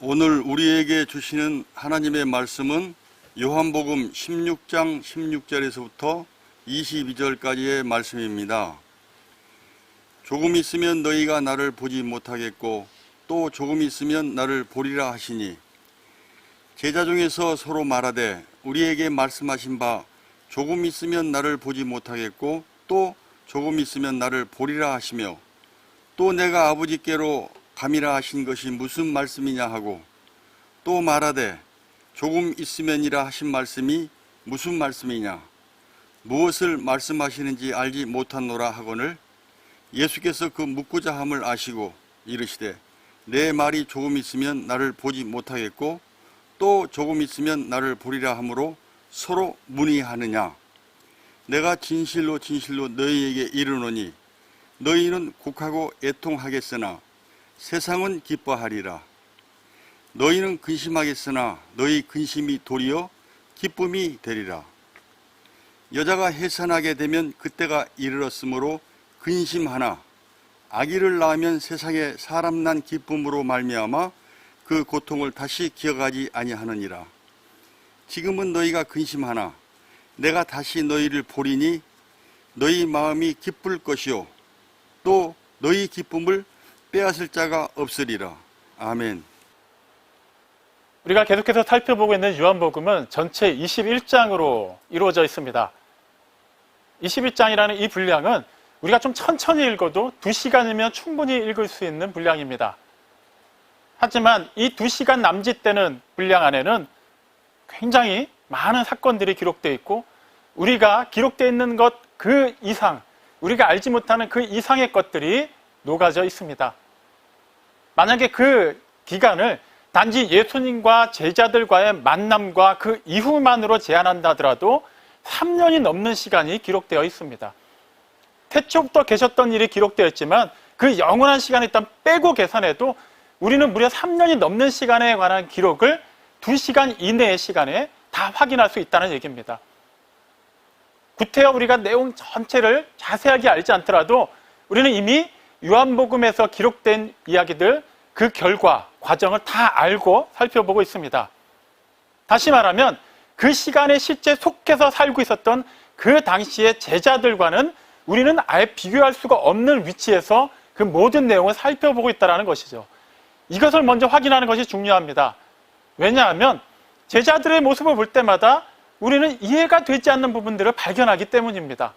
오늘 우리에게 주시는 하나님의 말씀은 요한복음 16장 16절에서부터 22절까지의 말씀입니다. 조금 있으면 너희가 나를 보지 못하겠고 또 조금 있으면 나를 보리라 하시니 제자 중에서 서로 말하되 우리에게 말씀하신 바 조금 있으면 나를 보지 못하겠고 또 조금 있으면 나를 보리라 하시며 또 내가 아버지께로 감이라 하신 것이 무슨 말씀이냐 하고 또 말하되 조금 있으면이라 하신 말씀이 무슨 말씀이냐 무엇을 말씀하시는지 알지 못하노라 하거늘 예수께서 그 묻고자 함을 아시고 이르시되 내 말이 조금 있으면 나를 보지 못하겠고 또 조금 있으면 나를 보리라 하므로 서로 문의하느냐. 내가 진실로 진실로 너희에게 이르노니 너희는 곡하고 애통하겠으나 세상은 기뻐하리라. 너희는 근심하겠으나 너희 근심이 도리어 기쁨이 되리라. 여자가 해산하게 되면 그때가 이르렀으므로 근심하나 아기를 낳으면 세상에 사람 난 기쁨으로 말미암아 그 고통을 다시 기억하지 아니하느니라. 지금은 너희가 근심하나 내가 다시 너희를 보리니 너희 마음이 기쁠 것이요 또 너희 기쁨을 빼앗을 자가 없으리라. 아멘. 우리가 계속해서 살펴보고 있는 요한복음은 전체 21장으로 이루어져 있습니다. 21장이라는 이 분량은 우리가 좀 천천히 읽어도 2시간이면 충분히 읽을 수 있는 분량입니다. 하지만 이 2시간 남짓되는 분량 안에는 굉장히 많은 사건들이 기록되어 있고 우리가 기록되어 있는 것 그 이상, 우리가 알지 못하는 그 이상의 것들이 녹아져 있습니다. 만약에 그 기간을 단지 예수님과 제자들과의 만남과 그 이후만으로 제한한다 하더라도 3년이 넘는 시간이 기록되어 있습니다. 태초부터 계셨던 일이 기록되어 있지만 그 영원한 시간을 일단 빼고 계산해도 우리는 무려 3년이 넘는 시간에 관한 기록을 2시간 이내의 시간에 다 확인할 수 있다는 얘기입니다. 구태여 우리가 내용 전체를 자세하게 알지 않더라도 우리는 이미 요한복음에서 기록된 이야기들 그 결과, 과정을 다 알고 살펴보고 있습니다. 다시 말하면 그 시간에 실제 속해서 살고 있었던 그 당시의 제자들과는 우리는 아예 비교할 수가 없는 위치에서 그 모든 내용을 살펴보고 있다는 것이죠. 이것을 먼저 확인하는 것이 중요합니다. 왜냐하면 제자들의 모습을 볼 때마다 우리는 이해가 되지 않는 부분들을 발견하기 때문입니다.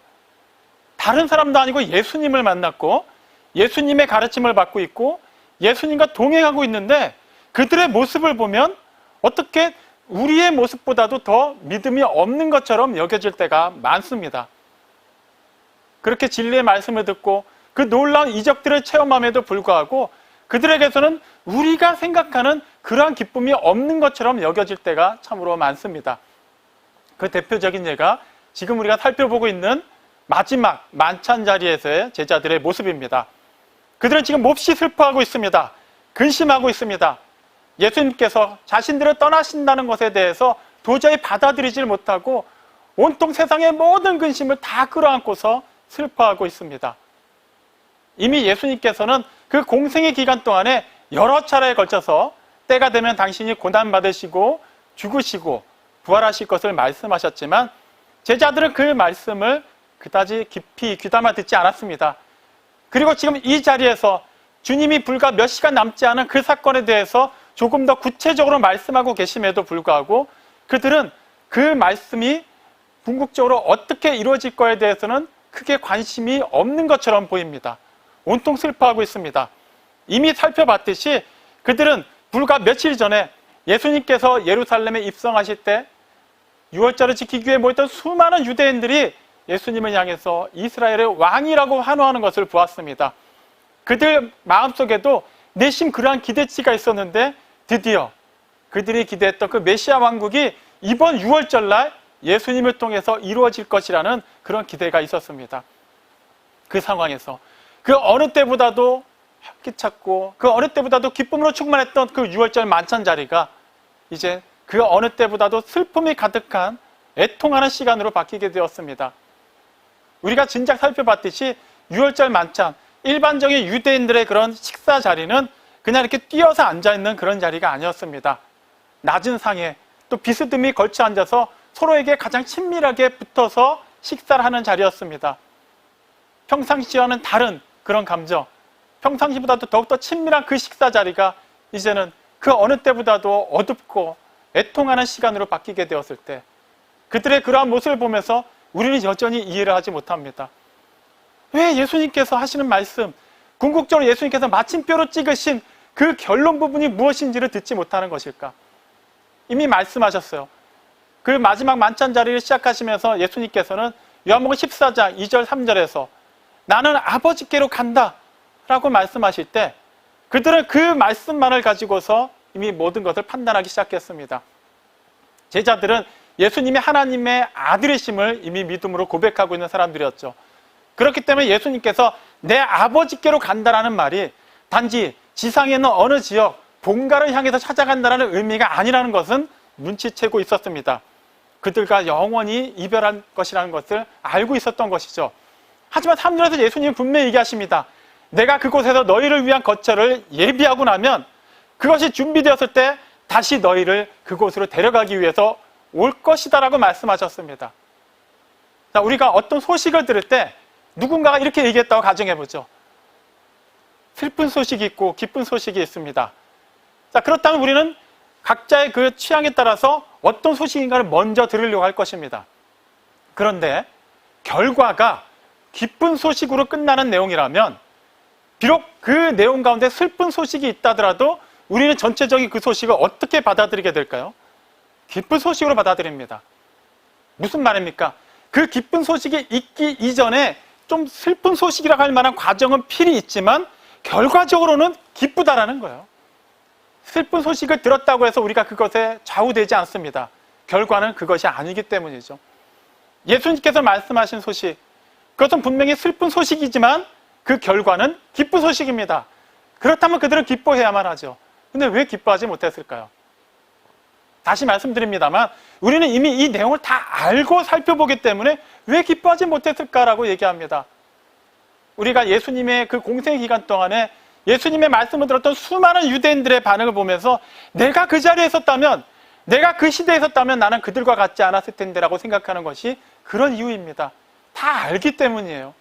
다른 사람도 아니고 예수님을 만났고 예수님의 가르침을 받고 있고 예수님과 동행하고 있는데 그들의 모습을 보면 어떻게 우리의 모습보다도 더 믿음이 없는 것처럼 여겨질 때가 많습니다. 그렇게 진리의 말씀을 듣고 그 놀라운 이적들을 체험함에도 불구하고 그들에게서는 우리가 생각하는 그러한 기쁨이 없는 것처럼 여겨질 때가 참으로 많습니다. 그 대표적인 예가 지금 우리가 살펴보고 있는 마지막 만찬 자리에서의 제자들의 모습입니다. 그들은 지금 몹시 슬퍼하고 있습니다. 근심하고 있습니다. 예수님께서 자신들을 떠나신다는 것에 대해서 도저히 받아들이질 못하고 온통 세상의 모든 근심을 다 끌어안고서 슬퍼하고 있습니다. 이미 예수님께서는 그 공생의 기간 동안에 여러 차례에 걸쳐서 때가 되면 당신이 고난받으시고 죽으시고 부활하실 것을 말씀하셨지만 제자들은 그 말씀을 그다지 깊이 귀담아 듣지 않았습니다. 그리고 지금 이 자리에서 주님이 불과 몇 시간 남지 않은 그 사건에 대해서 조금 더 구체적으로 말씀하고 계심에도 불구하고 그들은 그 말씀이 궁극적으로 어떻게 이루어질 거에 대해서는 크게 관심이 없는 것처럼 보입니다. 온통 슬퍼하고 있습니다. 이미 살펴봤듯이 그들은 불과 며칠 전에 예수님께서 예루살렘에 입성하실 때 6월절을 지키기 위해 모였던 수많은 유대인들이 예수님을 향해서 이스라엘의 왕이라고 환호하는 것을 보았습니다. 그들 마음속에도 내심 그러한 기대치가 있었는데 드디어 그들이 기대했던 그 메시아 왕국이 이번 6월절날 예수님을 통해서 이루어질 것이라는 그런 기대가 있었습니다. 그 상황에서 그 어느 때보다도 활기찼고 그 어느 때보다도 기쁨으로 충만했던 그 6월절 만찬 자리가 이제 그 어느 때보다도 슬픔이 가득한 애통하는 시간으로 바뀌게 되었습니다. 우리가 진작 살펴봤듯이 6월절 만찬, 일반적인 유대인들의 그런 식사 자리는 그냥 이렇게 뛰어서 앉아있는 그런 자리가 아니었습니다. 낮은 상에 또 비스듬히 걸쳐 앉아서 서로에게 가장 친밀하게 붙어서 식사를 하는 자리였습니다. 평상시와는 다른 그런 감정, 평상시보다도 더욱더 친밀한 그 식사 자리가 이제는 그 어느 때보다도 어둡고 애통하는 시간으로 바뀌게 되었을 때 그들의 그러한 모습을 보면서 우리는 여전히 이해를 하지 못합니다. 왜 예수님께서 하시는 말씀, 궁극적으로 예수님께서 마침표로 찍으신 그 결론 부분이 무엇인지를 듣지 못하는 것일까? 이미 말씀하셨어요. 그 마지막 만찬 자리를 시작하시면서 예수님께서는 요한복음 14장 2절 3절에서 나는 아버지께로 간다 라고 말씀하실 때 그들은 그 말씀만을 가지고서 이미 모든 것을 판단하기 시작했습니다. 제자들은 예수님이 하나님의 아들이심을 이미 믿음으로 고백하고 있는 사람들이었죠. 그렇기 때문에 예수님께서 내 아버지께로 간다라는 말이 단지 지상에 있는 어느 지역, 본가를 향해서 찾아간다는 의미가 아니라는 것은 눈치채고 있었습니다. 그들과 영원히 이별할 것이라는 것을 알고 있었던 것이죠. 하지만 3절에서 예수님은 분명히 얘기하십니다. 내가 그곳에서 너희를 위한 거처를 예비하고 나면 그것이 준비되었을 때 다시 너희를 그곳으로 데려가기 위해서 올 것이다 라고 말씀하셨습니다. 자, 우리가 어떤 소식을 들을 때 누군가가 이렇게 얘기했다고 가정해보죠. 슬픈 소식이 있고 기쁜 소식이 있습니다. 자, 그렇다면 우리는 각자의 그 취향에 따라서 어떤 소식인가를 먼저 들으려고 할 것입니다. 그런데 결과가 기쁜 소식으로 끝나는 내용이라면 비록 그 내용 가운데 슬픈 소식이 있다더라도 우리는 전체적인 그 소식을 어떻게 받아들이게 될까요? 기쁜 소식으로 받아들입니다. 무슨 말입니까? 그 기쁜 소식이 있기 이전에 좀 슬픈 소식이라고 할 만한 과정은 필히 있지만 결과적으로는 기쁘다라는 거예요. 슬픈 소식을 들었다고 해서 우리가 그것에 좌우되지 않습니다. 결과는 그것이 아니기 때문이죠. 예수님께서 말씀하신 소식, 그것은 분명히 슬픈 소식이지만 그 결과는 기쁜 소식입니다. 그렇다면 그들은 기뻐해야만 하죠. 근데 왜 기뻐하지 못했을까요? 다시 말씀드립니다만 우리는 이미 이 내용을 다 알고 살펴보기 때문에 왜 기뻐하지 못했을까라고 얘기합니다. 우리가 예수님의 그 공생 기간 동안에 예수님의 말씀을 들었던 수많은 유대인들의 반응을 보면서 내가 그 자리에 있었다면, 내가 그 시대에 있었다면 나는 그들과 같지 않았을 텐데라고 생각하는 것이 그런 이유입니다. 다 알기 때문이에요.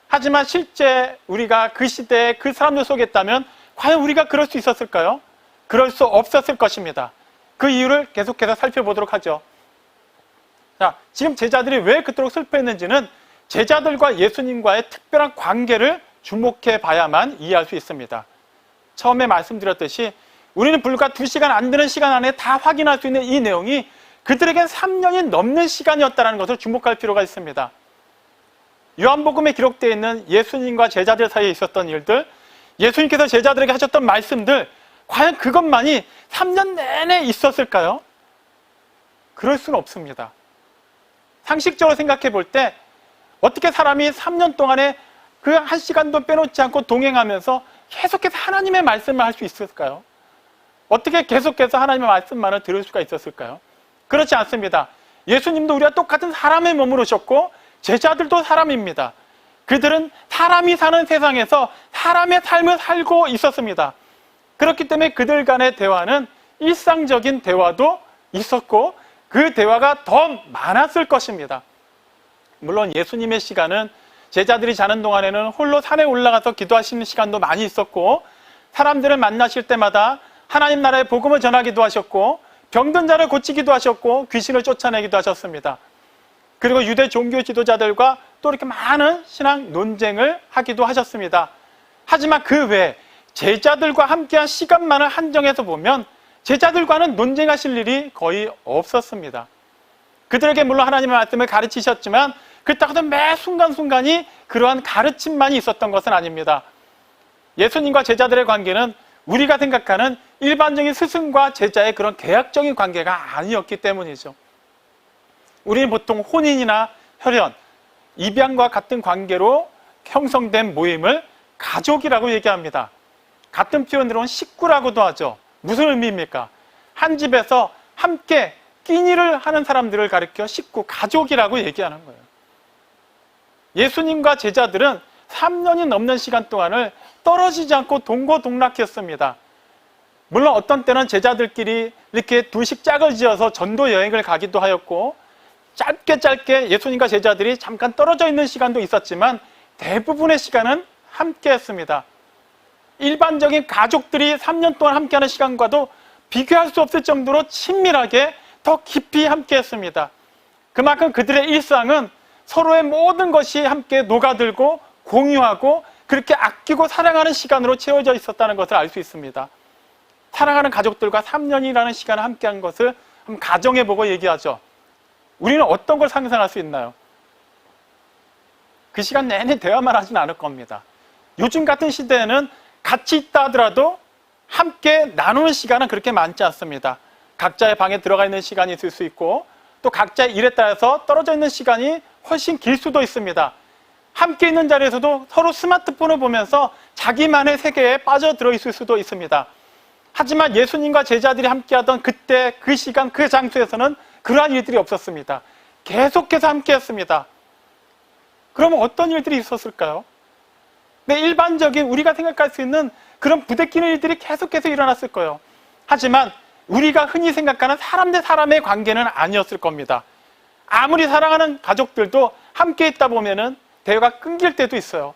하지만 실제 우리가 그 시대에 그 사람들 속에 있다면 과연 우리가 그럴 수 있었을까요? 그럴 수 없었을 것입니다. 그 이유를 계속해서 살펴보도록 하죠. 자, 지금 제자들이 왜 그토록 슬퍼했는지는 제자들과 예수님과의 특별한 관계를 주목해 봐야만 이해할 수 있습니다. 처음에 말씀드렸듯이 우리는 불과 2시간 안 되는 시간 안에 다 확인할 수 있는 이 내용이 그들에겐 3년이 넘는 시간이었다는 것을 주목할 필요가 있습니다. 요한복음에 기록되어 있는 예수님과 제자들 사이에 있었던 일들, 예수님께서 제자들에게 하셨던 말씀들, 과연 그것만이 3년 내내 있었을까요? 그럴 수는 없습니다. 상식적으로 생각해 볼 때 어떻게 사람이 3년 동안에 그 1시간도 빼놓지 않고 동행하면서 계속해서 하나님의 말씀을 할 수 있을까요? 어떻게 계속해서 하나님의 말씀만을 들을 수가 있었을까요? 그렇지 않습니다. 예수님도 우리와 똑같은 사람의 몸으로 오셨고 제자들도 사람입니다. 그들은 사람이 사는 세상에서 사람의 삶을 살고 있었습니다. 그렇기 때문에 그들 간의 대화는 일상적인 대화도 있었고 그 대화가 더 많았을 것입니다. 물론 예수님의 시간은 제자들이 자는 동안에는 홀로 산에 올라가서 기도하시는 시간도 많이 있었고 사람들을 만나실 때마다 하나님 나라의 복음을 전하기도 하셨고 병든 자를 고치기도 하셨고 귀신을 쫓아내기도 하셨습니다. 그리고 유대 종교 지도자들과 또 이렇게 많은 신앙 논쟁을 하기도 하셨습니다. 하지만 그 외에 제자들과 함께한 시간만을 한정해서 보면 제자들과는 논쟁하실 일이 거의 없었습니다. 그들에게 물론 하나님의 말씀을 가르치셨지만 그렇다고 해서 매 순간순간이 그러한 가르침만이 있었던 것은 아닙니다. 예수님과 제자들의 관계는 우리가 생각하는 일반적인 스승과 제자의 그런 계약적인 관계가 아니었기 때문이죠. 우리는 보통 혼인이나 혈연, 입양과 같은 관계로 형성된 모임을 가족이라고 얘기합니다. 같은 표현으로는 식구라고도 하죠. 무슨 의미입니까? 한 집에서 함께 끼니를 하는 사람들을 가리켜 식구, 가족이라고 얘기하는 거예요. 예수님과 제자들은 3년이 넘는 시간 동안을 떨어지지 않고 동고동락했습니다. 물론 어떤 때는 제자들끼리 이렇게 둘씩 짝을 지어서 전도 여행을 가기도 하였고, 짧게 예수님과 제자들이 잠깐 떨어져 있는 시간도 있었지만 대부분의 시간은 함께 했습니다. 일반적인 가족들이 3년 동안 함께하는 시간과도 비교할 수 없을 정도로 친밀하게 더 깊이 함께 했습니다. 그만큼 그들의 일상은 서로의 모든 것이 함께 녹아들고 공유하고 그렇게 아끼고 사랑하는 시간으로 채워져 있었다는 것을 알 수 있습니다. 사랑하는 가족들과 3년이라는 시간을 함께한 것을 한번 가정해보고 얘기하죠. 우리는 어떤 걸 상상할 수 있나요? 그 시간 내내 대화만 하진 않을 겁니다. 요즘 같은 시대에는 같이 있다 하더라도 함께 나누는 시간은 그렇게 많지 않습니다. 각자의 방에 들어가 있는 시간이 있을 수 있고, 또 각자의 일에 따라서 떨어져 있는 시간이 훨씬 길 수도 있습니다. 함께 있는 자리에서도 서로 스마트폰을 보면서 자기만의 세계에 빠져들어 있을 수도 있습니다. 하지만 예수님과 제자들이 함께하던 그때, 그 시간, 그 장소에서는 그러한 일들이 없었습니다. 계속해서 함께했습니다. 그러면 어떤 일들이 있었을까요? 네, 일반적인 우리가 생각할 수 있는 그런 부대끼는 일들이 계속해서 일어났을 거예요. 하지만 우리가 흔히 생각하는 사람 대 사람의 관계는 아니었을 겁니다. 아무리 사랑하는 가족들도 함께 있다 보면은 대화가 끊길 때도 있어요.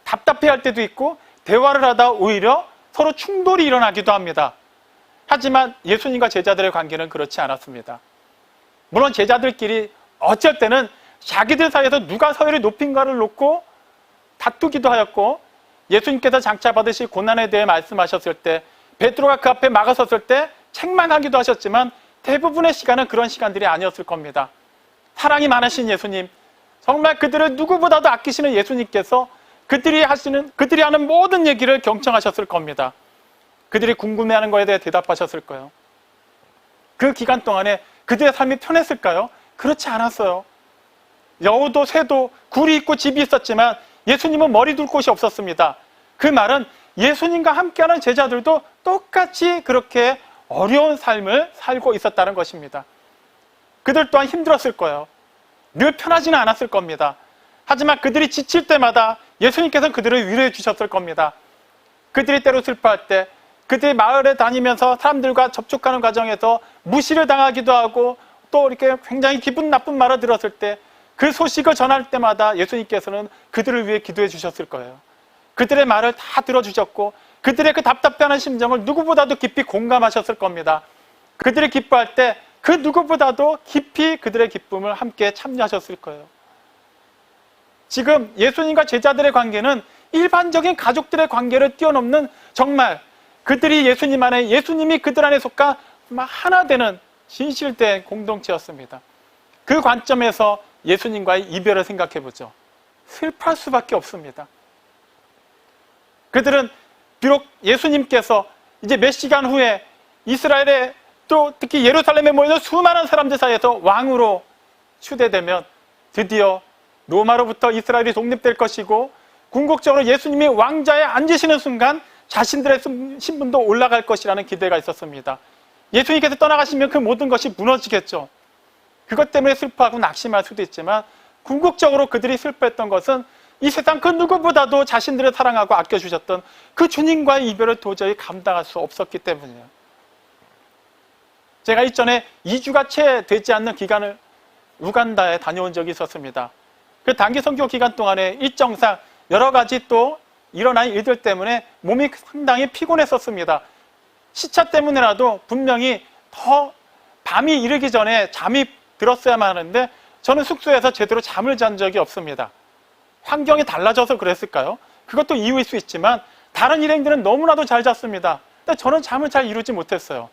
답답해할 때도 있고, 대화를 하다 오히려 서로 충돌이 일어나기도 합니다. 하지만 예수님과 제자들의 관계는 그렇지 않았습니다. 물론 제자들끼리 어쩔 때는 자기들 사이에서 누가 서열이 높인가를 놓고 다투기도 하였고, 예수님께서 장차 받으실 고난에 대해 말씀하셨을 때 베드로가 그 앞에 막아섰을 때 책망하기도 하셨지만 대부분의 시간은 그런 시간들이 아니었을 겁니다. 사랑이 많으신 예수님, 정말 그들을 누구보다도 아끼시는 예수님께서 그들이 하는 모든 얘기를 경청하셨을 겁니다. 그들이 궁금해하는 것에 대해 대답하셨을 거예요. 그 기간 동안에 그들의 삶이 편했을까요? 그렇지 않았어요. 여우도 새도 굴이 있고 집이 있었지만 예수님은 머리 둘 곳이 없었습니다. 그 말은 예수님과 함께하는 제자들도 똑같이 그렇게 어려운 삶을 살고 있었다는 것입니다. 그들 또한 힘들었을 거예요. 늘 편하지는 않았을 겁니다. 하지만 그들이 지칠 때마다 예수님께서는 그들을 위로해 주셨을 겁니다. 그들이 때로 슬퍼할 때, 그들이 마을에 다니면서 사람들과 접촉하는 과정에서 무시를 당하기도 하고 또 이렇게 굉장히 기분 나쁜 말을 들었을 때, 그 소식을 전할 때마다 예수님께서는 그들을 위해 기도해 주셨을 거예요. 그들의 말을 다 들어주셨고 그들의 그 답답해하는 심정을 누구보다도 깊이 공감하셨을 겁니다. 그들이 기뻐할 때 그 누구보다도 깊이 그들의 기쁨을 함께 참여하셨을 거예요. 지금 예수님과 제자들의 관계는 일반적인 가족들의 관계를 뛰어넘는, 정말 그들이 예수님 안에, 예수님이 그들 안에 속한 하나 되는 진실된 공동체였습니다. 그 관점에서 예수님과의 이별을 생각해 보죠. 슬퍼할 수밖에 없습니다. 그들은 비록 예수님께서 이제 몇 시간 후에 이스라엘에, 또 특히 예루살렘에 모이는 수많은 사람들 사이에서 왕으로 추대되면 드디어 로마로부터 이스라엘이 독립될 것이고, 궁극적으로 예수님이 왕자에 앉으시는 순간 자신들의 신분도 올라갈 것이라는 기대가 있었습니다. 예수님께서 떠나가시면 그 모든 것이 무너지겠죠. 그것 때문에 슬퍼하고 낙심할 수도 있지만 궁극적으로 그들이 슬퍼했던 것은 이 세상 그 누구보다도 자신들을 사랑하고 아껴주셨던 그 주님과의 이별을 도저히 감당할 수 없었기 때문이에요. 제가 이전에 2주가 채 되지 않는 기간을 우간다에 다녀온 적이 있었습니다. 그 단기 선교 기간 동안에 일정상 여러 가지 또 일어난 일들 때문에 몸이 상당히 피곤했었습니다. 시차 때문에라도 분명히 더 밤이 이르기 전에 잠이 들었어야만 하는데 저는 숙소에서 제대로 잠을 잔 적이 없습니다. 환경이 달라져서 그랬을까요? 그것도 이유일 수 있지만 다른 일행들은 너무나도 잘 잤습니다. 근데 저는 잠을 잘 이루지 못했어요.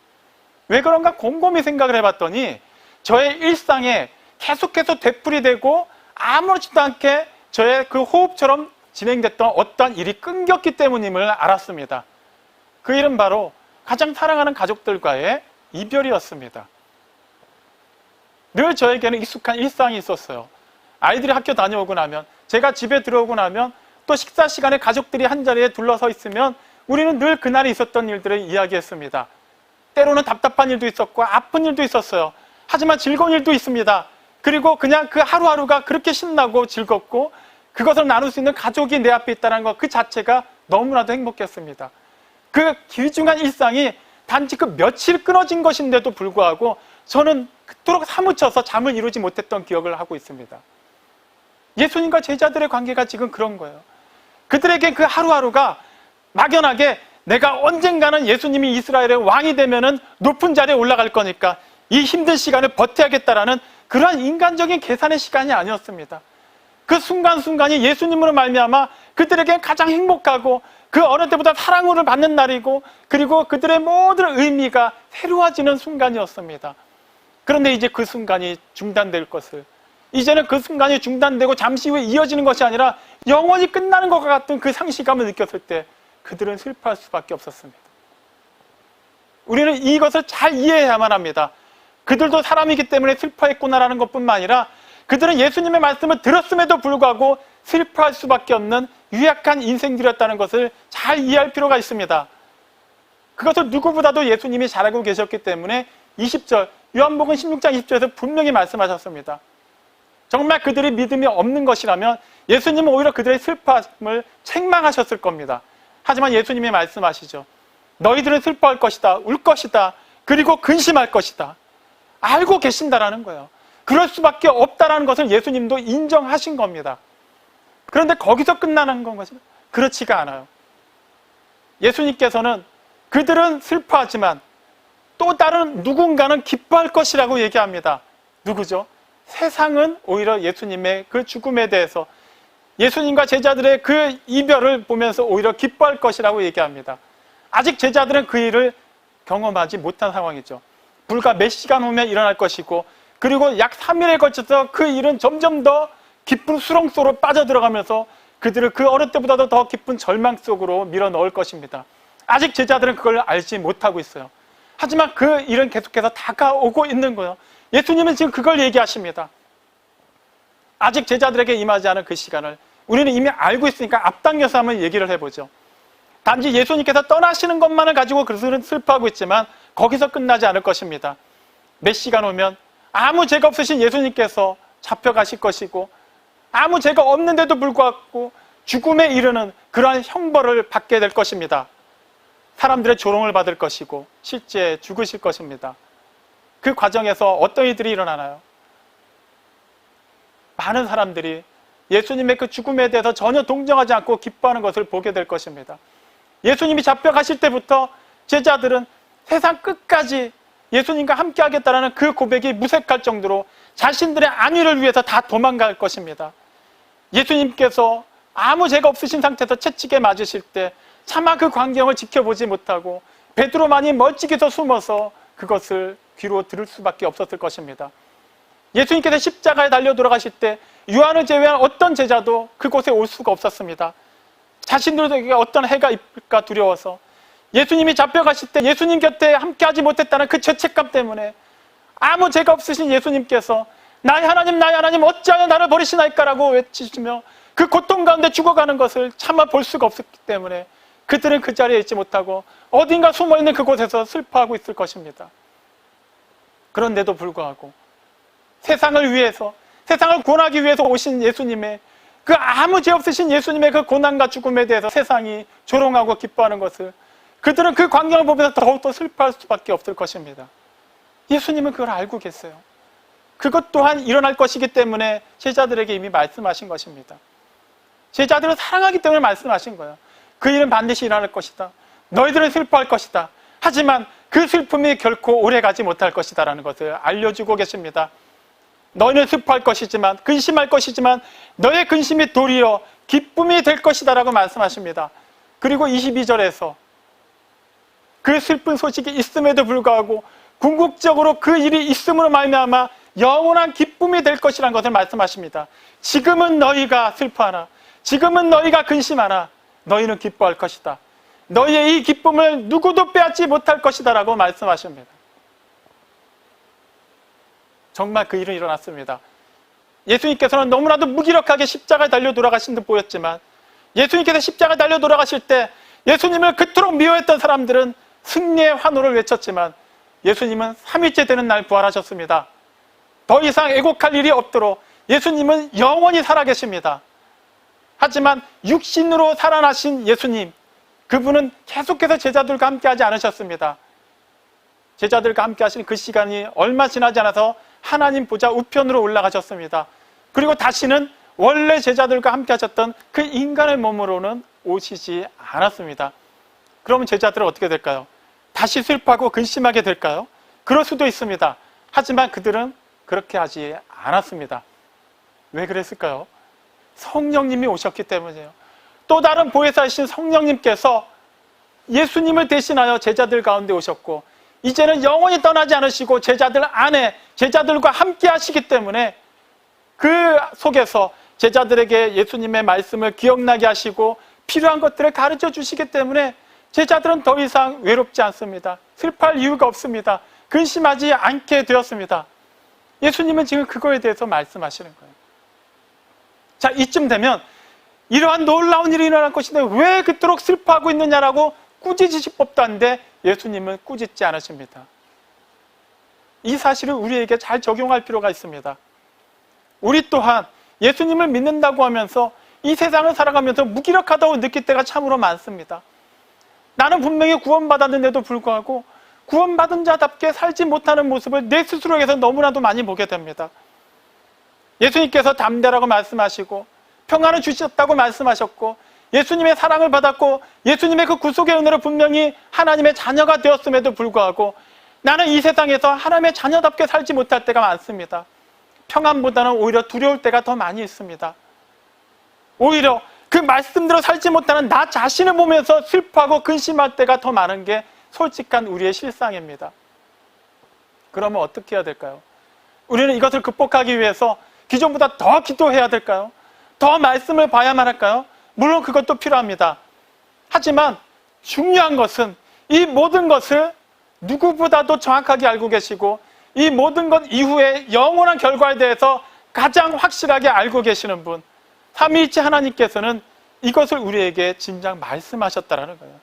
왜 그런가 곰곰이 생각을 해봤더니 저의 일상에 계속해서 되풀이되고 아무렇지도 않게 저의 그 호흡처럼 진행됐던 어떠한 일이 끊겼기 때문임을 알았습니다. 그 일은 바로 가장 사랑하는 가족들과의 이별이었습니다. 늘 저에게는 익숙한 일상이 있었어요. 아이들이 학교 다녀오고 나면, 제가 집에 들어오고 나면, 또 식사 시간에 가족들이 한자리에 둘러서 있으면 우리는 늘 그날에 있었던 일들을 이야기했습니다. 때로는 답답한 일도 있었고 아픈 일도 있었어요. 하지만 즐거운 일도 있습니다. 그리고 그냥 그 하루하루가 그렇게 신나고 즐겁고 그것을 나눌 수 있는 가족이 내 앞에 있다는 것 그 자체가 너무나도 행복했습니다. 그 귀중한 일상이 단지 그 며칠 끊어진 것인데도 불구하고 저는 그토록 사무쳐서 잠을 이루지 못했던 기억을 하고 있습니다. 예수님과 제자들의 관계가 지금 그런 거예요. 그들에게 그 하루하루가 막연하게 내가 언젠가는 예수님이 이스라엘의 왕이 되면은 높은 자리에 올라갈 거니까 이 힘든 시간을 버텨야겠다라는 그러한 인간적인 계산의 시간이 아니었습니다. 그 순간순간이 예수님으로 말미암아 그들에게 가장 행복하고 그 어느 때보다 사랑을 받는 날이고 그리고 그들의 모든 의미가 새로워지는 순간이었습니다. 그런데 이제 그 순간이 중단될 것을, 이제는 그 순간이 중단되고 잠시 후에 이어지는 것이 아니라 영원히 끝나는 것과 같은 그 상실감을 느꼈을 때 그들은 슬퍼할 수밖에 없었습니다. 우리는 이것을 잘 이해해야만 합니다. 그들도 사람이기 때문에 슬퍼했구나라는 것뿐만 아니라 그들은 예수님의 말씀을 들었음에도 불구하고 슬퍼할 수밖에 없는 유약한 인생들이었다는 것을 잘 이해할 필요가 있습니다. 그것을 누구보다도 예수님이 잘 알고 계셨기 때문에 20절, 요한복음 16장 20절에서 분명히 말씀하셨습니다. 정말 그들이 믿음이 없는 것이라면 예수님은 오히려 그들의 슬퍼함을 책망하셨을 겁니다. 하지만 예수님이 말씀하시죠. 너희들은 슬퍼할 것이다, 울 것이다, 그리고 근심할 것이다. 알고 계신다라는 거예요. 그럴 수밖에 없다라는 것을 예수님도 인정하신 겁니다. 그런데 거기서 끝나는 건 것이 그렇지가 않아요. 예수님께서는 그들은 슬퍼하지만 또 다른 누군가는 기뻐할 것이라고 얘기합니다. 누구죠? 세상은 오히려 예수님의 그 죽음에 대해서 예수님과 제자들의 그 이별을 보면서 오히려 기뻐할 것이라고 얘기합니다. 아직 제자들은 그 일을 경험하지 못한 상황이죠. 불과 몇 시간 후면 일어날 것이고 그리고 약 3일에 걸쳐서 그 일은 점점 더 깊은 수렁 속으로 빠져들어가면서 그들을 그 어느 때보다도 더 깊은 절망 속으로 밀어 넣을 것입니다. 아직 제자들은 그걸 알지 못하고 있어요. 하지만 그 일은 계속해서 다가오고 있는 거예요. 예수님은 지금 그걸 얘기하십니다. 아직 제자들에게 임하지 않은 그 시간을 우리는 이미 알고 있으니까 앞당겨서 한번 얘기를 해보죠. 단지 예수님께서 떠나시는 것만을 가지고 그들은 슬퍼하고 있지만 거기서 끝나지 않을 것입니다. 몇 시간 후면 아무 죄가 없으신 예수님께서 잡혀가실 것이고 아무 죄가 없는데도 불구하고 죽음에 이르는 그러한 형벌을 받게 될 것입니다. 사람들의 조롱을 받을 것이고 실제 죽으실 것입니다. 그 과정에서 어떤 일들이 일어나나요? 많은 사람들이 예수님의 그 죽음에 대해서 전혀 동정하지 않고 기뻐하는 것을 보게 될 것입니다. 예수님이 잡혀가실 때부터 제자들은 세상 끝까지 예수님과 함께 하겠다는 그 고백이 무색할 정도로 자신들의 안위를 위해서 다 도망갈 것입니다. 예수님께서 아무 죄가 없으신 상태에서 채찍에 맞으실 때 차마 그 광경을 지켜보지 못하고 베드로만이 멀찍이서 숨어서 그것을 귀로 들을 수밖에 없었을 것입니다. 예수님께서 십자가에 달려 돌아가실 때 요한을 제외한 어떤 제자도 그곳에 올 수가 없었습니다. 자신들에게 어떤 해가 있을까 두려워서 예수님이 잡혀가실 때 예수님 곁에 함께하지 못했다는 그 죄책감 때문에 아무 죄가 없으신 예수님께서 나의 하나님 어찌하여 나를 버리시나이까라고 외치시며 그 고통 가운데 죽어가는 것을 차마 볼 수가 없었기 때문에 그들은 그 자리에 있지 못하고 어딘가 숨어있는 그곳에서 슬퍼하고 있을 것입니다. 그런데도 불구하고 세상을 위해서, 세상을 구원하기 위해서 오신 예수님의 그 아무 죄 없으신 예수님의 그 고난과 죽음에 대해서 세상이 조롱하고 기뻐하는 것을 그들은 그 광경을 보면서 더욱더 슬퍼할 수밖에 없을 것입니다. 예수님은 그걸 알고 계세요. 그것 또한 일어날 것이기 때문에 제자들에게 이미 말씀하신 것입니다. 제자들을 사랑하기 때문에 말씀하신 거예요. 그 일은 반드시 일어날 것이다. 너희들은 슬퍼할 것이다. 하지만 그 슬픔이 결코 오래가지 못할 것이다 라는 것을 알려주고 계십니다. 너희는 슬퍼할 것이지만, 근심할 것이지만 너의 근심이 도리어 기쁨이 될 것이다 라고 말씀하십니다. 그리고 22절에서 그 슬픈 소식이 있음에도 불구하고 궁극적으로 그 일이 있음으로 말미암아 영원한 기쁨이 될 것이라는 것을 말씀하십니다. 지금은 너희가 슬퍼하나, 지금은 너희가 근심하나 너희는 기뻐할 것이다. 너희의 이 기쁨을 누구도 빼앗지 못할 것이다 라고 말씀하십니다. 정말 그 일은 일어났습니다. 예수님께서는 너무나도 무기력하게 십자가에 달려 돌아가신 듯 보였지만 예수님께서 십자가에 달려 돌아가실 때 예수님을 그토록 미워했던 사람들은 승리의 환호를 외쳤지만 예수님은 3일째 되는 날 부활하셨습니다. 더 이상 애곡할 일이 없도록 예수님은 영원히 살아계십니다. 하지만 육신으로 살아나신 예수님, 그분은 계속해서 제자들과 함께하지 않으셨습니다. 제자들과 함께 하신 그 시간이 얼마 지나지 않아서 하나님 보좌 우편으로 올라가셨습니다. 그리고 다시는 원래 제자들과 함께 하셨던 그 인간의 몸으로는 오시지 않았습니다. 그러면 제자들은 어떻게 될까요? 다시 슬퍼하고 근심하게 될까요? 그럴 수도 있습니다. 하지만 그들은 그렇게 하지 않았습니다. 왜 그랬을까요? 성령님이 오셨기 때문이에요. 또 다른 보혜사이신 성령님께서 예수님을 대신하여 제자들 가운데 오셨고, 이제는 영원히 떠나지 않으시고 제자들 안에 제자들과 함께 하시기 때문에 그 속에서 제자들에게 예수님의 말씀을 기억나게 하시고 필요한 것들을 가르쳐 주시기 때문에 제자들은 더 이상 외롭지 않습니다. 슬퍼할 이유가 없습니다. 근심하지 않게 되었습니다. 예수님은 지금 그거에 대해서 말씀하시는 거예요. 자, 이쯤 되면 이러한 놀라운 일이 일어날 것인데 왜 그토록 슬퍼하고 있느냐라고 꾸짖으실 법도 한데 예수님은 꾸짖지 않으십니다. 이 사실을 우리에게 잘 적용할 필요가 있습니다. 우리 또한 예수님을 믿는다고 하면서 이 세상을 살아가면서 무기력하다고 느낄 때가 참으로 많습니다. 나는 분명히 구원받았는데도 불구하고 구원받은 자답게 살지 못하는 모습을 내 스스로에서 너무나도 많이 보게 됩니다. 예수님께서 담대라고 말씀하시고 평안을 주셨다고 말씀하셨고 예수님의 사랑을 받았고 예수님의 그 구속의 은혜로 분명히 하나님의 자녀가 되었음에도 불구하고 나는 이 세상에서 하나님의 자녀답게 살지 못할 때가 많습니다. 평안보다는 오히려 두려울 때가 더 많이 있습니다. 오히려 그 말씀대로 살지 못하는 나 자신을 보면서 슬퍼하고 근심할 때가 더 많은 게 솔직한 우리의 실상입니다. 그러면 어떻게 해야 될까요? 우리는 이것을 극복하기 위해서 기존보다 더 기도해야 될까요? 더 말씀을 봐야만 할까요? 물론 그것도 필요합니다. 하지만 중요한 것은 이 모든 것을 누구보다도 정확하게 알고 계시고 이 모든 것 이후에 영원한 결과에 대해서 가장 확실하게 알고 계시는 분, 삼위일체 하나님께서는 이것을 우리에게 진작 말씀하셨다라는 거예요.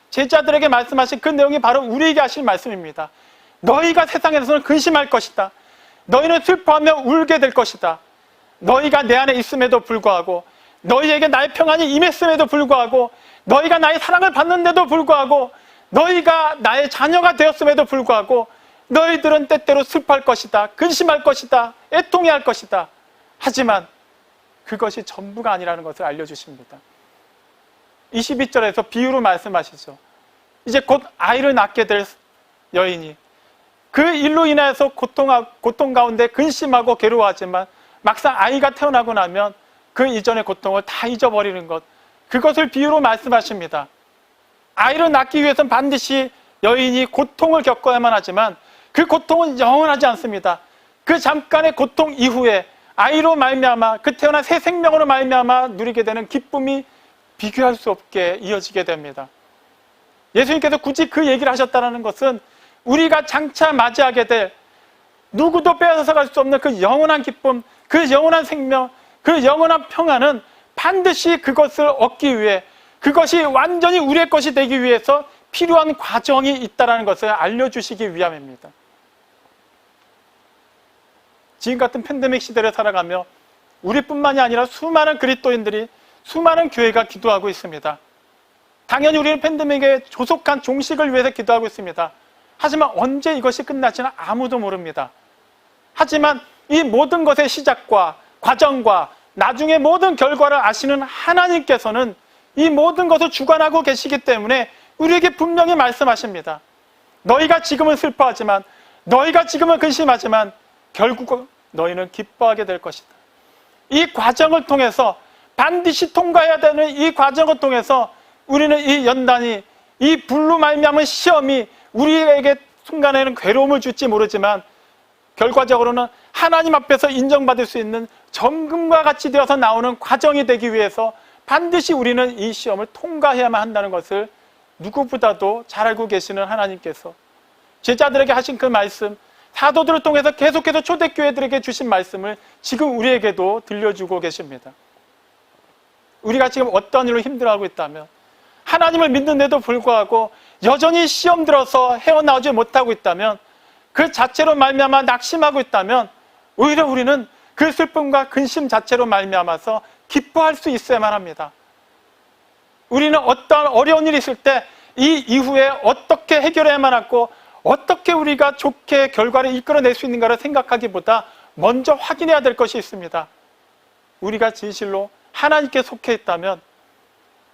제자들에게 말씀하신 그 내용이 바로 우리에게 하실 말씀입니다. 너희가 세상에서는 근심할 것이다. 너희는 슬퍼하며 울게 될 것이다. 너희가 내 안에 있음에도 불구하고 너희에게 나의 평안이 임했음에도 불구하고 너희가 나의 사랑을 받는데도 불구하고 너희가 나의 자녀가 되었음에도 불구하고 너희들은 때때로 슬퍼할 것이다. 근심할 것이다. 애통해할 것이다. 하지만 그것이 전부가 아니라는 것을 알려주십니다. 22절에서 비유로 말씀하시죠. 이제 곧 아이를 낳게 될 여인이 그 일로 인해서 고통 가운데 근심하고 괴로워하지만 막상 아이가 태어나고 나면 그 이전의 고통을 다 잊어버리는 것, 그것을 비유로 말씀하십니다. 아이를 낳기 위해서는 반드시 여인이 고통을 겪어야만 하지만 그 고통은 영원하지 않습니다. 그 잠깐의 고통 이후에 아이로 말미암아 그 태어난 새 생명으로 말미암아 누리게 되는 기쁨이 비교할 수 없게 이어지게 됩니다. 예수님께서 굳이 그 얘기를 하셨다는 것은 우리가 장차 맞이하게 될 누구도 빼앗아갈 수 없는 그 영원한 기쁨, 그 영원한 생명, 그 영원한 평안은 반드시 그것을 얻기 위해 그것이 완전히 우리의 것이 되기 위해서 필요한 과정이 있다는 것을 알려주시기 위함입니다. 지금 같은 팬데믹 시대를 살아가며 우리뿐만이 아니라 수많은 그리스도인들이 수많은 교회가 기도하고 있습니다. 당연히 우리는 팬데믹의 조속한 종식을 위해서 기도하고 있습니다. 하지만 언제 이것이 끝날지는 아무도 모릅니다. 하지만 이 모든 것의 시작과 과정과 나중에 모든 결과를 아시는 하나님께서는 이 모든 것을 주관하고 계시기 때문에 우리에게 분명히 말씀하십니다. 너희가 지금은 슬퍼하지만 너희가 지금은 근심하지만 결국 너희는 기뻐하게 될 것이다. 이 과정을 통해서 반드시 통과해야 되는 이 과정을 통해서 우리는 이 연단이 이 불로 말미암은 시험이 우리에게 순간에는 괴로움을 줄지 모르지만 결과적으로는 하나님 앞에서 인정받을 수 있는 정금과 같이 되어서 나오는 과정이 되기 위해서 반드시 우리는 이 시험을 통과해야만 한다는 것을 누구보다도 잘 알고 계시는 하나님께서 제자들에게 하신 그 말씀, 사도들을 통해서 계속해서 초대교회들에게 주신 말씀을 지금 우리에게도 들려주고 계십니다. 우리가 지금 어떤 일로 힘들어하고 있다면 하나님을 믿는데도 불구하고 여전히 시험 들어서 헤어나오지 못하고 있다면 그 자체로 말미암아 낙심하고 있다면 오히려 우리는 그 슬픔과 근심 자체로 말미암아서 기뻐할 수 있어야만 합니다. 우리는 어떠한 어려운 일이 있을 때 이 이후에 어떻게 해결해야만 하고 어떻게 우리가 좋게 결과를 이끌어낼 수 있는가를 생각하기보다 먼저 확인해야 될 것이 있습니다. 우리가 진실로 하나님께 속해 있다면,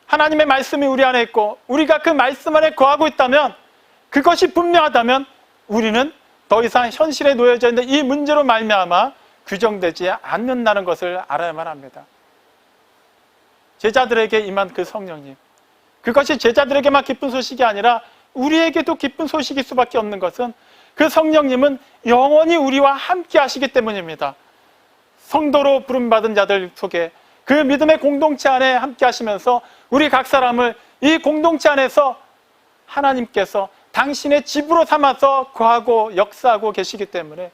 하나님의 말씀이 우리 안에 있고 우리가 그 말씀 안에 거하고 있다면, 그것이 분명하다면 우리는 더 이상 현실에 놓여져 있는 이 문제로 말미암아 규정되지 않는다는 것을 알아야만 합니다. 제자들에게 임한 그 성령님, 그것이 제자들에게만 기쁜 소식이 아니라 우리에게도 기쁜 소식일 수밖에 없는 것은 그 성령님은 영원히 우리와 함께 하시기 때문입니다. 성도로 부름받은 자들 속에 그 믿음의 공동체 안에 함께 하시면서 우리 각 사람을 이 공동체 안에서 하나님께서 당신의 집으로 삼아서 거하고 역사하고 계시기 때문에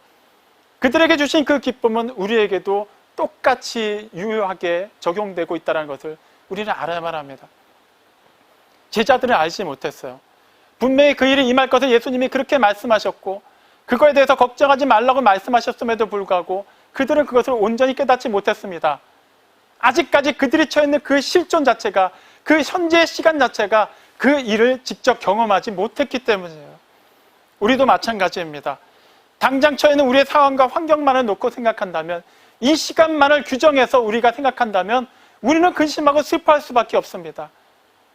그들에게 주신 그 기쁨은 우리에게도 똑같이 유효하게 적용되고 있다는 것을 우리는 알아야만 합니다. 제자들은 알지 못했어요. 분명히 그 일이 임할 것을 예수님이 그렇게 말씀하셨고 그거에 대해서 걱정하지 말라고 말씀하셨음에도 불구하고 그들은 그것을 온전히 깨닫지 못했습니다. 아직까지 그들이 처해 있는 그 실존 자체가, 그 현재의 시간 자체가 그 일을 직접 경험하지 못했기 때문이에요. 우리도 마찬가지입니다. 당장 처해 있는 우리의 상황과 환경만을 놓고 생각한다면, 이 시간만을 규정해서 우리가 생각한다면 우리는 근심하고 슬퍼할 수밖에 없습니다.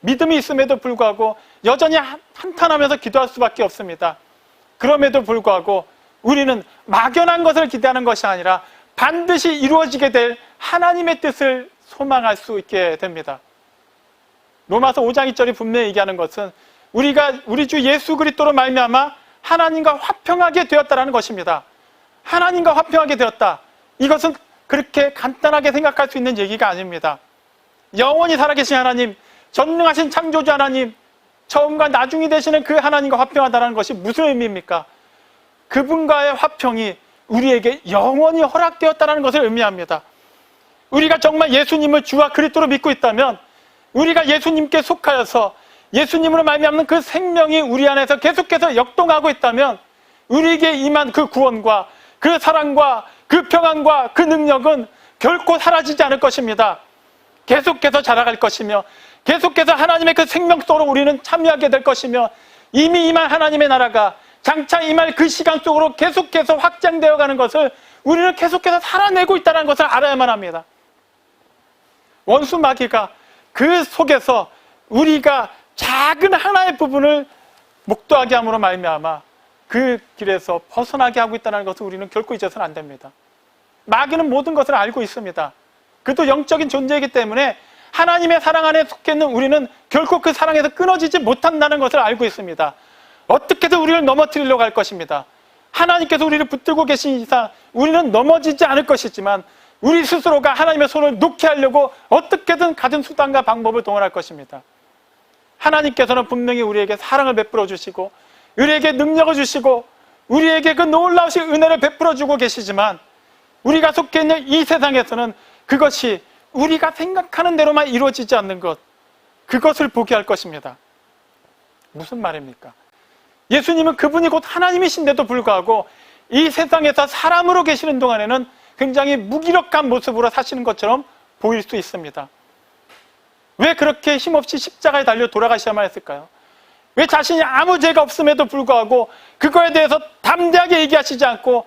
믿음이 있음에도 불구하고 여전히 한탄하면서 기도할 수밖에 없습니다. 그럼에도 불구하고 우리는 막연한 것을 기대하는 것이 아니라 반드시 이루어지게 될 하나님의 뜻을 소망할 수 있게 됩니다. 로마서 5장 2절이 분명히 얘기하는 것은 우리가 우리 주 예수 그리스도로 말미암아 하나님과 화평하게 되었다라는 것입니다. 하나님과 화평하게 되었다. 이것은 그렇게 간단하게 생각할 수 있는 얘기가 아닙니다. 영원히 살아계신 하나님, 전능하신 창조주 하나님, 처음과 나중이 되시는 그 하나님과 화평하다는 것이 무슨 의미입니까? 그분과의 화평이 우리에게 영원히 허락되었다는 것을 의미합니다. 우리가 정말 예수님을 주와 그리스도로 믿고 있다면, 우리가 예수님께 속하여서 예수님으로 말미암는 그 생명이 우리 안에서 계속해서 역동하고 있다면 우리에게 임한 그 구원과 그 사랑과 그 평안과 그 능력은 결코 사라지지 않을 것입니다. 계속해서 자라갈 것이며 계속해서 하나님의 그 생명 속으로 우리는 참여하게 될 것이며 이미 임한 하나님의 나라가 장차 임할 그 시간 속으로 계속해서 확장되어 가는 것을 우리는 계속해서 살아내고 있다는 것을 알아야만 합니다. 원수 마귀가 그 속에서 우리가 작은 하나의 부분을 목도하게 함으로 말미암아 그 길에서 벗어나게 하고 있다는 것을 우리는 결코 잊어서는 안 됩니다. 마귀는 모든 것을 알고 있습니다. 그도 영적인 존재이기 때문에 하나님의 사랑 안에 속해 있는 우리는 결코 그 사랑에서 끊어지지 못한다는 것을 알고 있습니다. 어떻게든 우리를 넘어뜨리려고 할 것입니다. 하나님께서 우리를 붙들고 계신 이상 우리는 넘어지지 않을 것이지만 우리 스스로가 하나님의 손을 놓게 하려고 어떻게든 가진 수단과 방법을 동원할 것입니다. 하나님께서는 분명히 우리에게 사랑을 베풀어 주시고 우리에게 능력을 주시고 우리에게 그 놀라우신 은혜를 베풀어 주고 계시지만 우리가 속해 있는 이 세상에서는 그것이 우리가 생각하는 대로만 이루어지지 않는 것, 그것을 보게 할 것입니다. 무슨 말입니까? 예수님은 그분이 곧 하나님이신데도 불구하고 이 세상에서 사람으로 계시는 동안에는 굉장히 무기력한 모습으로 사시는 것처럼 보일 수 있습니다. 왜 그렇게 힘없이 십자가에 달려 돌아가셔야만 했을까요? 왜 자신이 아무 죄가 없음에도 불구하고 그거에 대해서 담대하게 얘기하시지 않고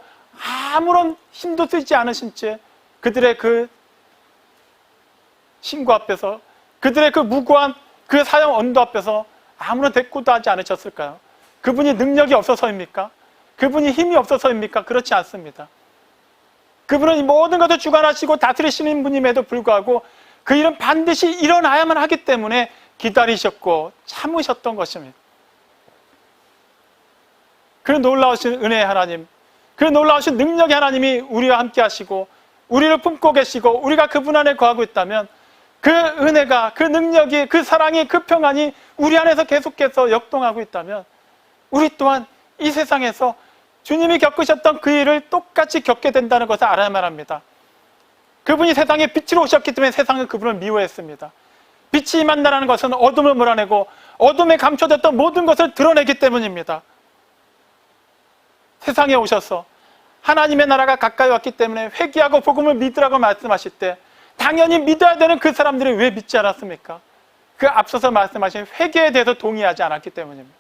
아무런 힘도 쓰지 않으신 채 그들의 그 신고 앞에서, 그들의 그 무고한 그 사형 언도 앞에서 아무런 대꾸도 하지 않으셨을까요? 그분이 능력이 없어서입니까? 그분이 힘이 없어서입니까? 그렇지 않습니다. 그분은 이 모든 것을 주관하시고 다스리시는 분임에도 불구하고 그 일은 반드시 일어나야만 하기 때문에 기다리셨고 참으셨던 것입니다. 그 놀라우신 은혜의 하나님, 그 놀라우신 능력의 하나님이 우리와 함께 하시고 우리를 품고 계시고 우리가 그분 안에 거하고 있다면 그 은혜가, 그 능력이, 그 사랑이, 그 평안이 우리 안에서 계속해서 역동하고 있다면 우리 또한 이 세상에서 주님이 겪으셨던 그 일을 똑같이 겪게 된다는 것을 알아야만 합니다. 그분이 세상에 빛으로 오셨기 때문에 세상은 그분을 미워했습니다. 빛이 임한다는 것은 어둠을 몰아내고 어둠에 감춰졌던 모든 것을 드러내기 때문입니다. 세상에 오셔서 하나님의 나라가 가까이 왔기 때문에 회개하고 복음을 믿으라고 말씀하실 때 당연히 믿어야 되는 그 사람들이 왜 믿지 않았습니까? 그 앞서서 말씀하신 회개에 대해서 동의하지 않았기 때문입니다.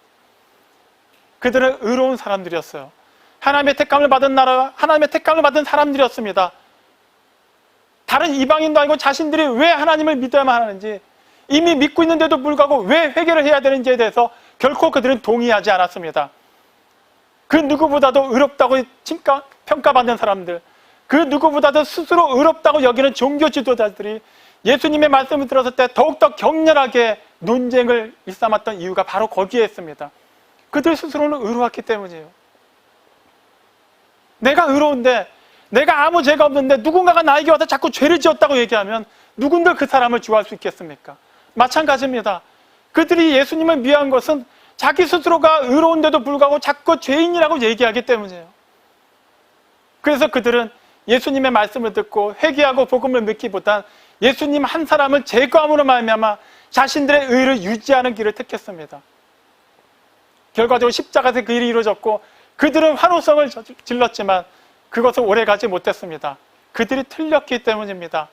그들은 의로운 사람들이었어요. 하나님의 택감을 받은 나라, 하나님의 택감을 받은 사람들이었습니다. 다른 이방인도 아니고 자신들이 왜 하나님을 믿어야만 하는지, 이미 믿고 있는데도 불구하고 왜 회개를 해야 되는지에 대해서 결코 그들은 동의하지 않았습니다. 그 누구보다도 의롭다고 평가받는 사람들, 그 누구보다도 스스로 의롭다고 여기는 종교 지도자들이 예수님의 말씀을 들었을 때 더욱더 격렬하게 논쟁을 일삼았던 이유가 바로 거기에 있습니다. 그들 스스로는 의로웠기 때문이에요. 내가 의로운데, 내가 아무 죄가 없는데 누군가가 나에게 와서 자꾸 죄를 지었다고 얘기하면 누군들 그 사람을 좋아할 수 있겠습니까? 마찬가지입니다. 그들이 예수님을 미워한 것은 자기 스스로가 의로운데도 불구하고 자꾸 죄인이라고 얘기하기 때문이에요. 그래서 그들은 예수님의 말씀을 듣고 회개하고 복음을 믿기보단 예수님 한 사람을 제거함으로 말미암아 자신들의 의를 유지하는 길을 택했습니다. 결과적으로 십자가에서 그 일이 이루어졌고 그들은 환호성을 질렀지만 그것은 오래가지 못했습니다. 그들이 틀렸기 때문입니다.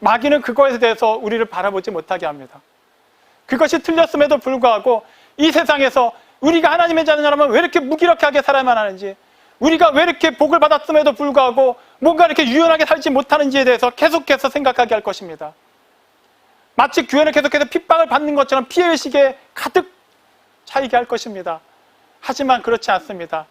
마귀는 그것에 대해서 우리를 바라보지 못하게 합니다. 그것이 틀렸음에도 불구하고 이 세상에서 우리가 하나님의 자녀라면 왜 이렇게 무기력하게 살아야만 하는지, 우리가 왜 이렇게 복을 받았음에도 불구하고 뭔가 이렇게 유연하게 살지 못하는지에 대해서 계속해서 생각하게 할 것입니다. 마치 교회는 계속해서 핍박을 받는 것처럼 피해의식에 가득 차이게 할 것입니다. 하지만 그렇지 않습니다.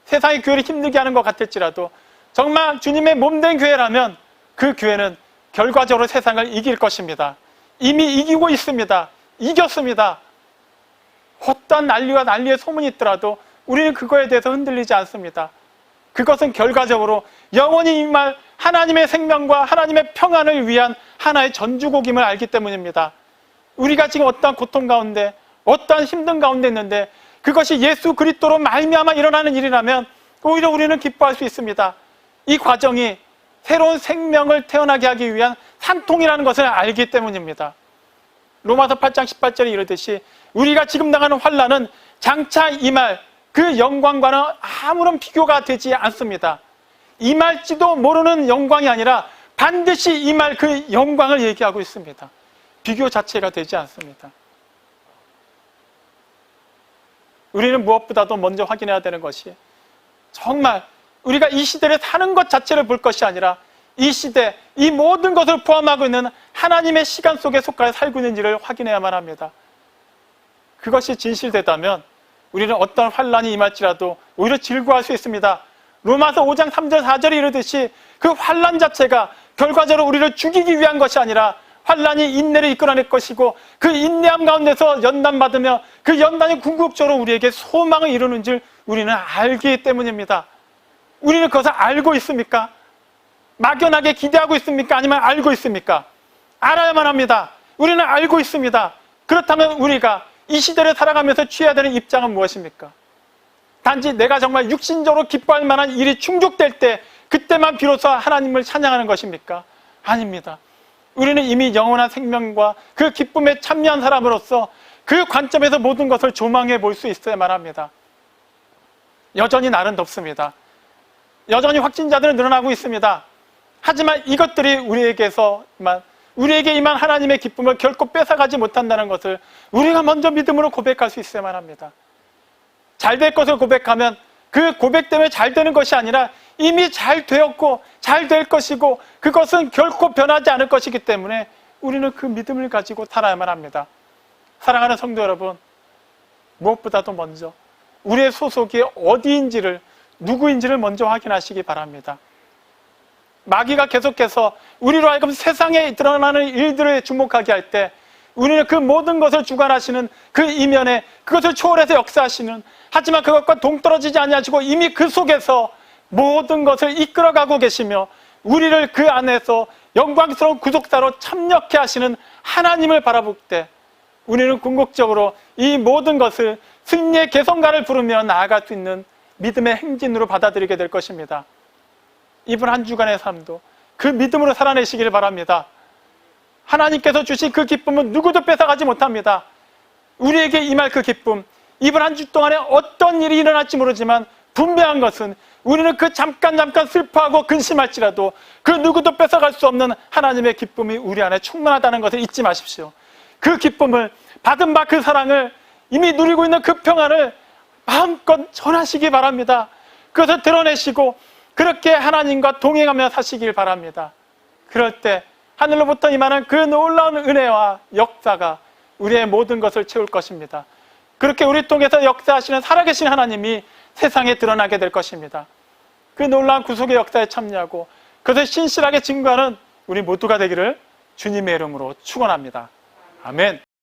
세상이 교회를 힘들게 하는 것 같을지라도 정말 주님의 몸된 교회라면 그 교회는 결과적으로 세상을 이길 것입니다. 이미 이기고 있습니다. 이겼습니다. 어떠한 난리와 난리의 소문이 있더라도 우리는 그거에 대해서 흔들리지 않습니다. 그것은 결과적으로 영원히 임할 하나님의 생명과 하나님의 평안을 위한 하나의 전주곡임을 알기 때문입니다. 우리가 지금 어떠한 고통 가운데, 어떠한 힘든 가운데 있는데 그것이 예수 그리스도로 말미암아 일어나는 일이라면 오히려 우리는 기뻐할 수 있습니다. 이 과정이 새로운 생명을 태어나게 하기 위한 산통이라는 것을 알기 때문입니다. 로마서 8장 18절에 이르듯이 우리가 지금 당하는 환난은 장차 임할 그 영광과는 아무런 비교가 되지 않습니다. 임할지도 모르는 영광이 아니라 반드시 임할 그 영광을 얘기하고 있습니다. 비교 자체가 되지 않습니다. 우리는 무엇보다도 먼저 확인해야 되는 것이 정말 우리가 이 시대를 사는 것 자체를 볼 것이 아니라 이 시대, 이 모든 것을 포함하고 있는 하나님의 시간 속에 속하여 살고 있는지를 확인해야만 합니다. 그것이 진실되다면 우리는 어떤 환란이 임할지라도 오히려 즐거워할 수 있습니다. 로마서 5장 3절 4절이 이르듯이 그 환란 자체가 결과적으로 우리를 죽이기 위한 것이 아니라 환란이 인내를 이끌어낼 것이고 그 인내함 가운데서 연단받으며 그 연단이 궁극적으로 우리에게 소망을 이루는 줄 우리는 알기 때문입니다. 우리는 그것을 알고 있습니까? 막연하게 기대하고 있습니까? 아니면 알고 있습니까? 알아야만 합니다. 우리는 알고 있습니다. 그렇다면 우리가 이 시대를 살아가면서 취해야 되는 입장은 무엇입니까? 단지 내가 정말 육신적으로 기뻐할 만한 일이 충족될 때 그때만 비로소 하나님을 찬양하는 것입니까? 아닙니다. 우리는 이미 영원한 생명과 그 기쁨에 참여한 사람으로서 그 관점에서 모든 것을 조망해 볼 수 있어야만 합니다. 여전히 날은 덥습니다. 여전히 확진자들은 늘어나고 있습니다. 하지만 이것들이 우리에게 임한 하나님의 기쁨을 결코 뺏어가지 못한다는 것을 우리가 먼저 믿음으로 고백할 수 있어야만 합니다. 잘 될 것을 고백하면 그 고백 때문에 잘 되는 것이 아니라 이미 잘 되었고 잘 될 것이고 그것은 결코 변하지 않을 것이기 때문에 우리는 그 믿음을 가지고 살아야만 합니다. 사랑하는 성도 여러분, 무엇보다도 먼저 우리의 소속이 어디인지를, 누구인지를 먼저 확인하시기 바랍니다. 마귀가 계속해서 우리로 하여금 세상에 드러나는 일들을 주목하게 할 때 우리는 그 모든 것을 주관하시는 그 이면에 그것을 초월해서 역사하시는, 하지만 그것과 동떨어지지 아니하시고 이미 그 속에서 모든 것을 이끌어가고 계시며 우리를 그 안에서 영광스러운 구속사로 참여케 하시는 하나님을 바라볼 때 우리는 궁극적으로 이 모든 것을 승리의 개성가를 부르며 나아갈 수 있는 믿음의 행진으로 받아들이게 될 것입니다. 이번 한 주간의 삶도 그 믿음으로 살아내시기를 바랍니다. 하나님께서 주신 그 기쁨은 누구도 뺏어가지 못합니다. 우리에게 임할 그 기쁨, 이번 한 주 동안에 어떤 일이 일어날지 모르지만 분명한 것은 우리는 그 잠깐 슬퍼하고 근심할지라도 그 누구도 뺏어갈 수 없는 하나님의 기쁨이 우리 안에 충만하다는 것을 잊지 마십시오. 그 기쁨을 받은 바 그 사랑을 이미 누리고 있는 그 평안을 마음껏 전하시기 바랍니다. 그것을 드러내시고 그렇게 하나님과 동행하며 사시길 바랍니다. 그럴 때 하늘로부터 임하는 그 놀라운 은혜와 역사가 우리의 모든 것을 채울 것입니다. 그렇게 우리 통해서 역사하시는 살아계신 하나님이 세상에 드러나게 될 것입니다. 그 놀라운 구속의 역사에 참여하고 그것을 신실하게 증거하는 우리 모두가 되기를 주님의 이름으로 축원합니다. 아멘.